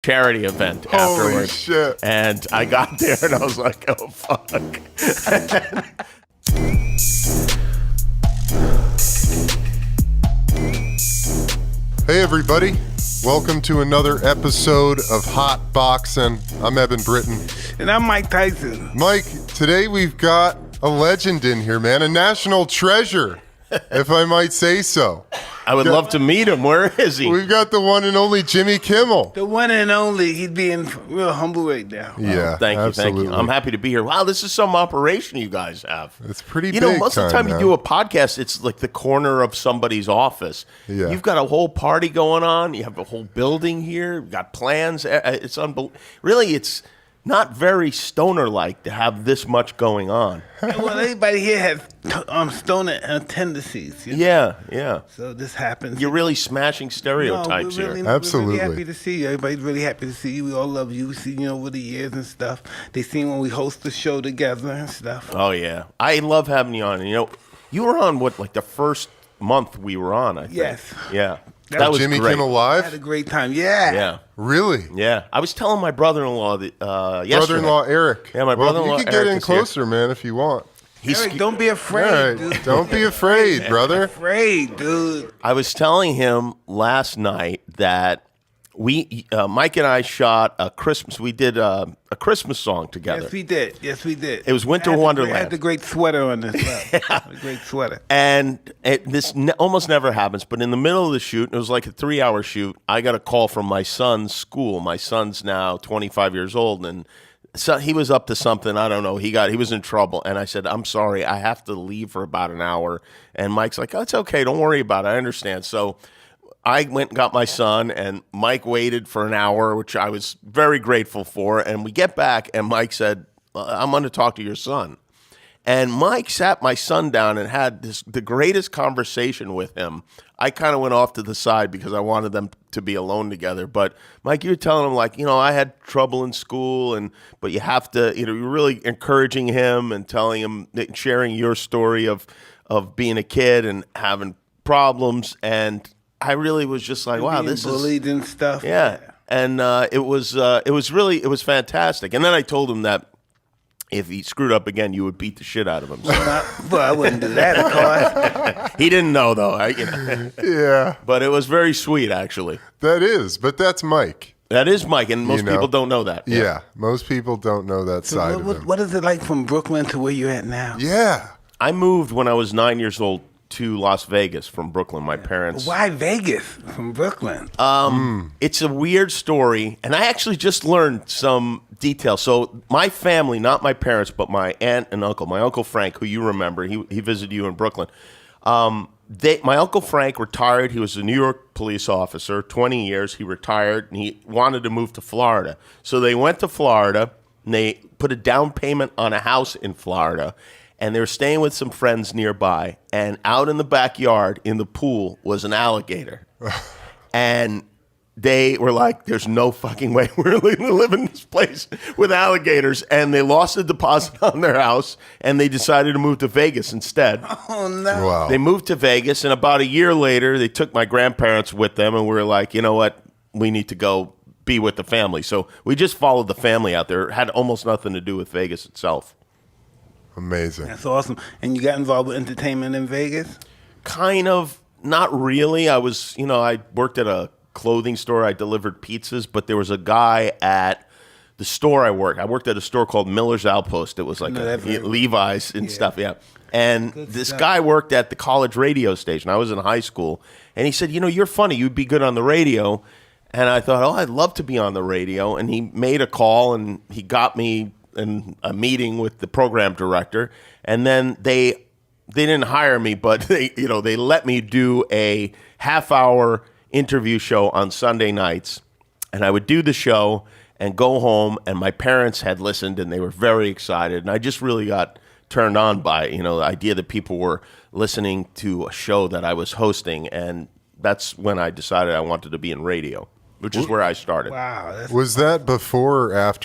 charity event Holy afterwards. shit. And I got there and I was like, oh, fuck. Hey, everybody. Welcome to another episode of HotBoxin. I'm Eben Britton. And I'm Mike Tyson. Mike, today we've got a legend in here, man. A national treasure, if I might say so. I would love to meet him. Where is he? We've got the one and only Jimmy Kimmel. The one and only. He's being real humble right now. Yeah, Thank absolutely. you. I'm happy to be here. Wow, this is some operation you guys have. It's pretty You big know, most of the time man. you do a podcast, it's like the corner of somebody's office. Yeah. You've got a whole party going on. You have a whole building here. You've got plans. It's unbelievable. Really, it's not very stoner-like to have this much going on. Well, everybody here has stoner tendencies. You know? Yeah. So this happens. You're really smashing stereotypes we're really, here. Absolutely. We're really happy to see you. Everybody's really happy to see you. We all love you. We see you over the years and stuff. They seen when we host the show together and stuff. Oh, yeah. I love having you on. And, you know, you were on, like the first month we were on, I think. Yes. Yeah. That was Jimmy great. Kimmel I had a Live? great time. Yeah. Yeah. Really? Yeah. I was telling my brother-in-law that yesterday. Brother-in-law Eric. Yeah, my brother-in-law Well, you can get Eric in is here. closer, man, if you want. Eric, don't be All afraid, right. dude. Don't be afraid, brother. Afraid, dude. I was telling him last night that Mike and I shot a Christmas. We did a Christmas song together. Yes, we did. It was Winter I Wonderland. had the great sweater on this. A great sweater. And this almost never happens, but in the middle of the shoot, it was like a 3-hour shoot, I got a call from my son's school. My son's now 25 years old, and so he was up to something. I don't know. He was in trouble, and I said, I'm sorry, I have to leave for about an hour. And Mike's like, oh, it's okay. Don't worry about it. I understand. So I went and got my son, and Mike waited for an hour, which I was very grateful for. And we get back, and Mike said, I'm going to talk to your son. And Mike sat my son down and had the greatest conversation with him. I kind of went off to the side because I wanted them to be alone together. But Mike, you were telling him, like, I had trouble in school, but you have to, you're really encouraging him and telling him, sharing your story of being a kid and having problems. And I really was just like, wow, this is bullied and stuff. Yeah. And it was fantastic. And then I told him that if he screwed up again, you would beat the shit out of him. So. Well, I wouldn't do that, of course. He didn't know, though. Yeah. But it was very sweet, actually. That is, but that's Mike. That is Mike, and most people don't know that. Yeah. Most people don't know that side of him. What is it like from Brooklyn to where you're at now? Yeah. I moved when I was 9 years old to Las Vegas from Brooklyn. My parents. Why Vegas from Brooklyn? It's a weird story, and I actually just learned some details. So my family, not my parents, but my aunt and uncle, my Uncle Frank, who you remember, he visited you in Brooklyn. My Uncle Frank retired. He was a New York police officer, 20 years. He retired, and he wanted to move to Florida. So they went to Florida, and they put a down payment on a house in Florida, and they were staying with some friends nearby, and out in the backyard in the pool was an alligator. And they were like, there's no fucking way we're going to live in this place with alligators. And they lost the deposit on their house, and they decided to move to Vegas instead. Oh, no. Wow. They moved to Vegas, and about a year later, they took my grandparents with them, and we were like, you know what? We need to go be with the family. So we just followed the family out there. It had almost nothing to do with Vegas itself. Amazing. That's awesome. And you got involved with entertainment in Vegas? Kind of, not really. I was, I worked at a clothing store. I delivered pizzas, but there was a guy at the store I worked. I worked at a store called Miller's Outpost. It was like Levi's and stuff, yeah. And this guy worked at the college radio station. I was in high school, and he said, you're funny. You'd be good on the radio. And I thought, I'd love to be on the radio. And he made a call, and he got me in a meeting with the program director, and then they didn't hire me, but they let me do a half-hour interview show on Sunday nights, and I would do the show and go home, and my parents had listened, and they were very excited, and I just really got turned on by the idea that people were listening to a show that I was hosting, and that's when I decided I wanted to be in radio, which is where I started. Wow. Was that before or after